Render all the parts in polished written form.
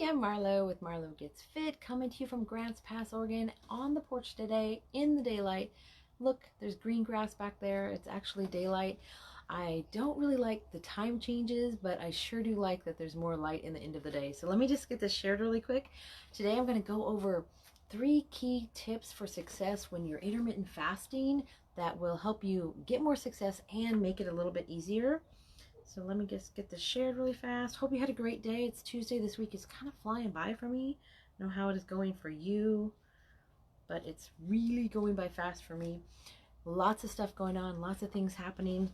I'm Marlo with Marlo Gets Fit, coming to you from Grants Pass, Oregon, on the porch today in the daylight. Look, there's green grass back there. It's actually daylight. I don't really like the time changes, but I sure do like that there's more light in the end of the day. So let me just get this shared really quick. Today I'm going to go over 3 key tips for success when you're intermittent fasting that will help you get more success and make it a little bit easier. So let me just get this shared really fast. Hope you had a great day. It's Tuesday. This week is kind of flying by for me. I don't know how it is going for you, but it's really going by fast for me. Lots of stuff going on, lots of things happening.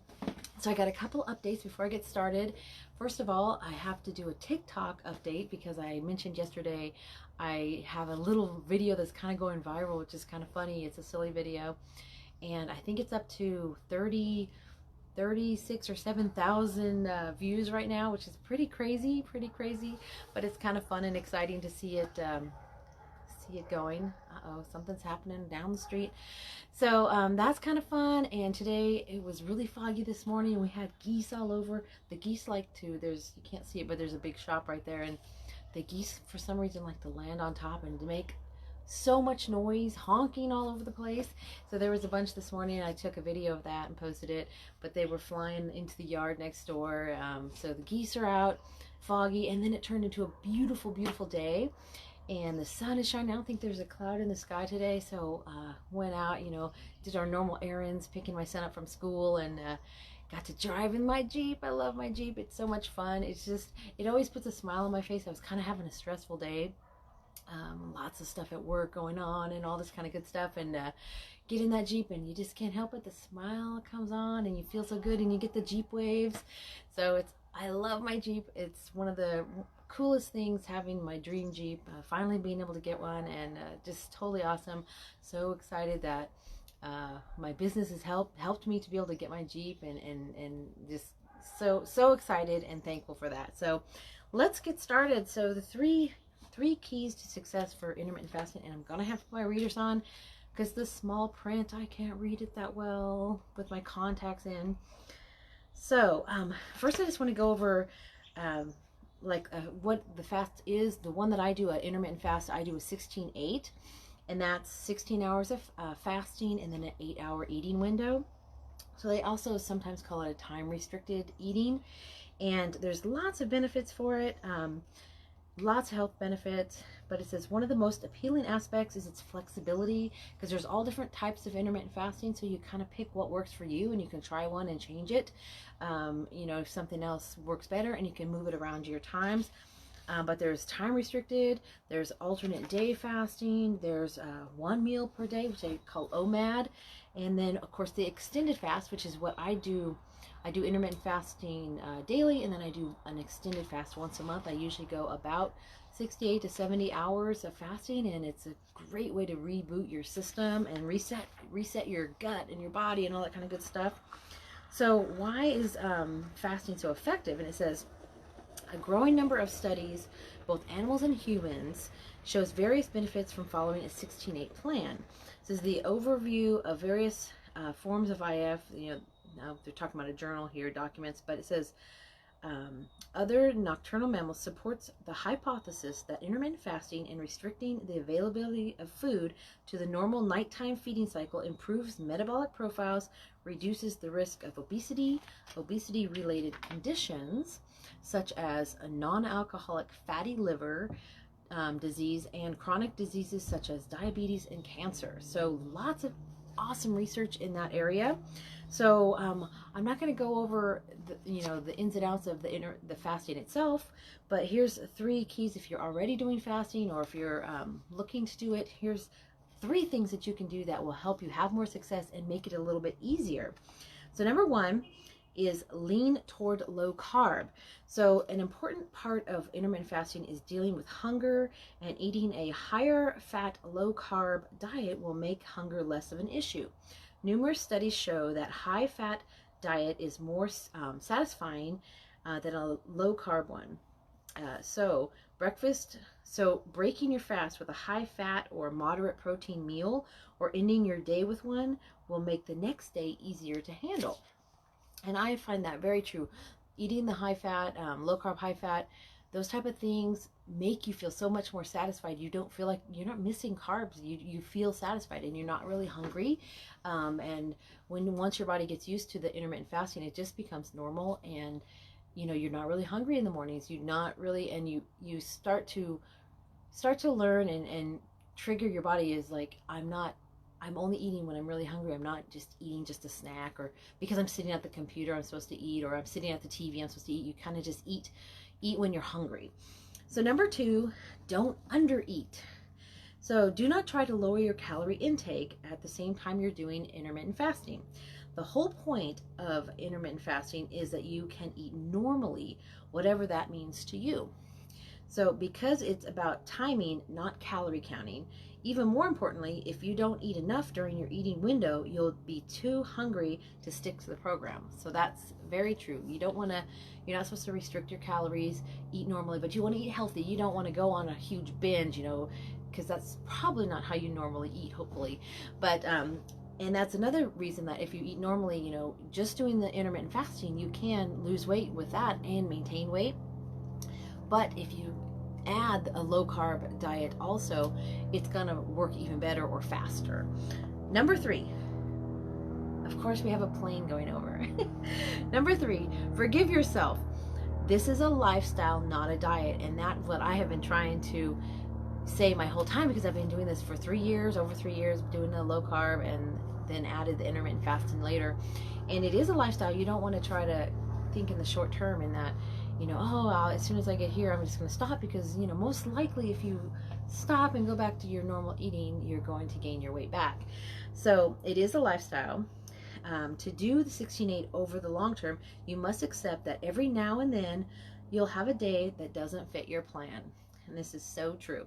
So I got a couple updates before I get started. First of all, I have to do a TikTok update because I mentioned yesterday I have a little video that's kind of going viral, which is kind of funny. It's a silly video, and I think it's up to 36 or 7,000 views right now, which is pretty crazy, but it's kind of fun and exciting to see it going. Uh-oh, something's happening down the street. So that's kind of fun. And today it was really foggy this morning, and we had geese all over. The geese like to, you can't see it, but there's a big shop right there, and the geese for some reason like to land on top and to make so much noise, honking all over the place. So there was a bunch this morning, and I took a video of that and posted it, but they were flying into the yard next door. So the geese are out, foggy, and then it turned into a beautiful, beautiful day, and the sun is shining. I don't think there's a cloud in the sky today, so went out, did our normal errands, picking my son up from school, and got to drive in my Jeep. I love my Jeep. It's so much fun. It always puts a smile on my face. I was kind of having a stressful day. Lots of stuff at work going on and all this kind of good stuff, and get in that Jeep and you just can't help it. The smile comes on and you feel so good, and you get the Jeep waves. So I love my Jeep. It's one of the coolest things, having my dream Jeep, finally being able to get one, and just totally awesome. So excited that my business has helped me to be able to get my Jeep, and just so excited and thankful for that. So let's get started. So the three keys to success for intermittent fasting, and I'm gonna have my readers on because the small print, I can't read it that well with my contacts in. So first I just want to go over what the fast is. The one that I do, an intermittent fast, I do a 16-8, and that's 16 hours of fasting and then an 8-hour eating window. So they also sometimes call it a time restricted eating, and there's lots of benefits for it. Lots of health benefits, but it says one of the most appealing aspects is its flexibility, because there's all different types of intermittent fasting, so you kind of pick what works for you, and you can try one and change it. If something else works better, and you can move it around your times. But there's time restricted, there's alternate day fasting, there's 1 meal per day, which I call OMAD, and then of course the extended fast, which is what I do. I do intermittent fasting daily, and then I do an extended fast once a month. I usually go about 68 to 70 hours of fasting, and it's a great way to reboot your system and reset your gut and your body and all that kind of good stuff. So why is fasting so effective? And it says a growing number of studies, both animals and humans, shows various benefits from following a 16-8 plan. This is the overview of various forms of IF. Now they're talking about a journal here, documents, but it says other nocturnal mammals supports the hypothesis that intermittent fasting and restricting the availability of food to the normal nighttime feeding cycle improves metabolic profiles, reduces the risk of obesity, obesity-related conditions such as a non-alcoholic fatty liver disease, and chronic diseases such as diabetes and cancer. So lots of awesome research in that area. So I'm not going to go over the ins and outs of the fasting itself, but here's 3 keys if you're already doing fasting, or if you're looking to do it. Here's 3 things that you can do that will help you have more success and make it a little bit easier. So number 1 is lean toward low carb. So an important part of intermittent fasting is dealing with hunger, and eating a higher fat, low carb diet will make hunger less of an issue. Numerous studies show that high fat diet is more satisfying than a low carb one. So breaking your fast with a high fat or moderate protein meal, or ending your day with one, will make the next day easier to handle. And I find that very true. Eating the high fat, low carb, high fat those type of things make you feel so much more satisfied. You don't feel like you're not missing carbs. You feel satisfied and you're not really hungry. And once your body gets used to the intermittent fasting, it just becomes normal, and you're not really hungry in the mornings. You're not really, and you start to learn and trigger your body is like, I'm only eating when I'm really hungry. I'm not just eating just a snack, or because I'm sitting at the computer I'm supposed to eat, or I'm sitting at the TV I'm supposed to eat. You kind of just eat when you're hungry. So number 2, don't undereat. So do not try to lower your calorie intake at the same time you're doing intermittent fasting. The whole point of intermittent fasting is that you can eat normally, whatever that means to you. So because it's about timing, not calorie counting, even more importantly, if you don't eat enough during your eating window, you'll be too hungry to stick to the program. So that's very true. You're not supposed to restrict your calories, eat normally, but you want to eat healthy. You don't want to go on a huge binge, because that's probably not how you normally eat, hopefully. But, and that's another reason that if you eat normally, just doing the intermittent fasting, you can lose weight with that and maintain weight. But if you add a low carb diet also, it's gonna work even better or faster. Number 3, of course we have a plane going over. Number 3, forgive yourself. This is a lifestyle, not a diet, and that's what I have been trying to say my whole time, because I've been doing this for over 3 years, doing the low carb and then added the intermittent fasting later. And it is a lifestyle. You don't want to try to think in the short term in that, as soon as I get here, I'm just going to stop, because, most likely if you stop and go back to your normal eating, you're going to gain your weight back. So it is a lifestyle. To do the 16-8 over the long term, you must accept that every now and then you'll have a day that doesn't fit your plan. And this is so true.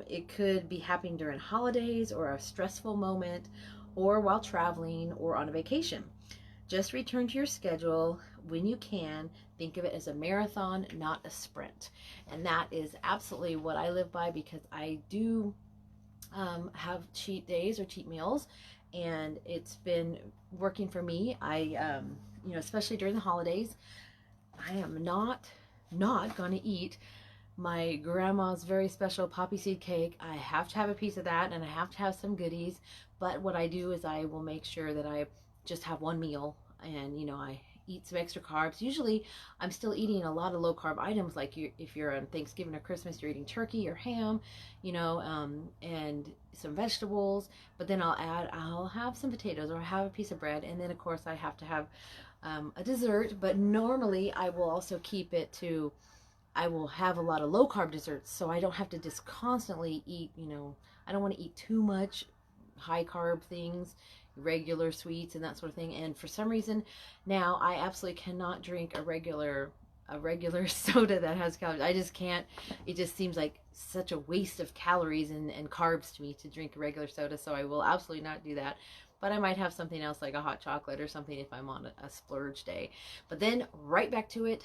It could be happening during holidays, or a stressful moment, or while traveling, or on a vacation. Just return to your schedule when you can. Think of it as a marathon, not a sprint. And that is absolutely what I live by, because I do have cheat days or cheat meals, and it's been working for me. I, especially during the holidays, I am not going to eat my grandma's very special poppy seed cake. I have to have a piece of that, and I have to have some goodies. But what I do is I will make sure that I just have one meal, and I eat some extra carbs. Usually I'm still eating a lot of low carb items, like if you're on Thanksgiving or Christmas, you're eating turkey or ham, and some vegetables. But then I'll have some potatoes, or have a piece of bread, and then of course I have to have a dessert. But normally I will also keep it to, I will have a lot of low carb desserts, so I don't have to just constantly eat, I don't want to eat too much high carb things, regular sweets and that sort of thing. And for some reason now I absolutely cannot drink a regular soda that has calories. I just can't. It just seems like such a waste of calories and carbs to me to drink a regular soda, so I will absolutely not do that. But I might have something else, like a hot chocolate or something, if I'm on a splurge day. But then right back to it,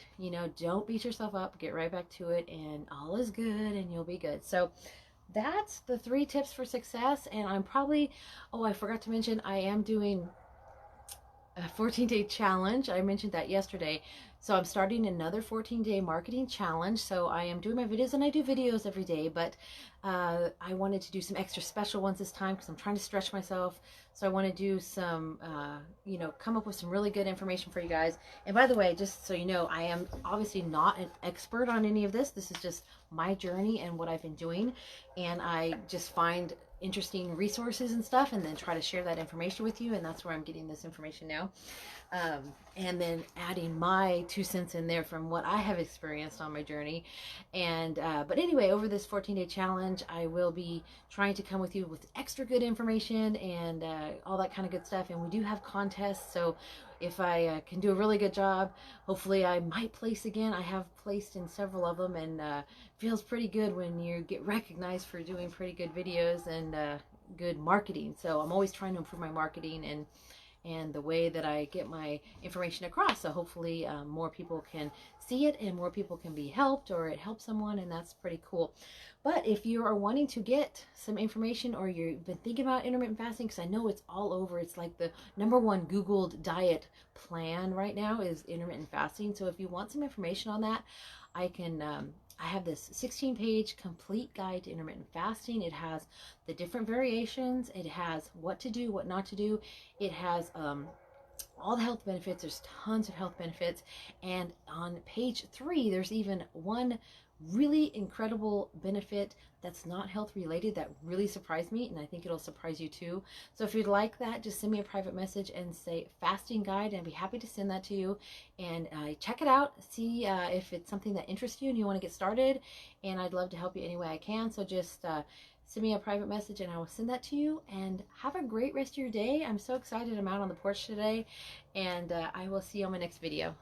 don't beat yourself up, get right back to it, and all is good and you'll be good. So that's the 3 tips for success. And I'm probably, I forgot to mention, I am doing a 14-day challenge. I mentioned that yesterday. So I'm starting another 14-day marketing challenge. So I am doing my videos, and I do videos every day, but I wanted to do some extra special ones this time, because I'm trying to stretch myself. So I want to do some, come up with some really good information for you guys. And by the way, just so you know, I am obviously not an expert on any of this. This is just my journey and what I've been doing. And I just find interesting resources and stuff, and then try to share that information with you. And that's where I'm getting this information now. And then adding my 2 cents in there from what I have experienced on my journey. And but anyway, over this 14-day challenge, I will be trying to come with you with extra good information and all that kind of good stuff. And we do have contests, so if I can do a really good job, hopefully I might place again. I have placed in several of them, and feels pretty good when you get recognized for doing pretty good videos and good marketing. So I'm always trying to improve my marketing, and and the way that I get my information across. So hopefully more people can see it and more people can be helped, or it helps someone, and that's pretty cool. But if you are wanting to get some information, or you've been thinking about intermittent fasting, because I know it's all over, it's like the #1 Googled diet plan right now is intermittent fasting. So if you want some information on that, I have this 16-page complete guide to intermittent fasting. It has the different variations. It has what to do, what not to do. It has all the health benefits. There's tons of health benefits. And on page 3, there's even one really incredible benefit that's not health related that really surprised me, and I think it'll surprise you too. So if you'd like that, just send me a private message and say fasting guide, and I'd be happy to send that to you. And check it out, see if it's something that interests you and you want to get started, and I'd love to help you any way I can. So just send me a private message and I will send that to you. And have a great rest of your day. I'm so excited. I'm out on the porch today, and I will see you on my next video.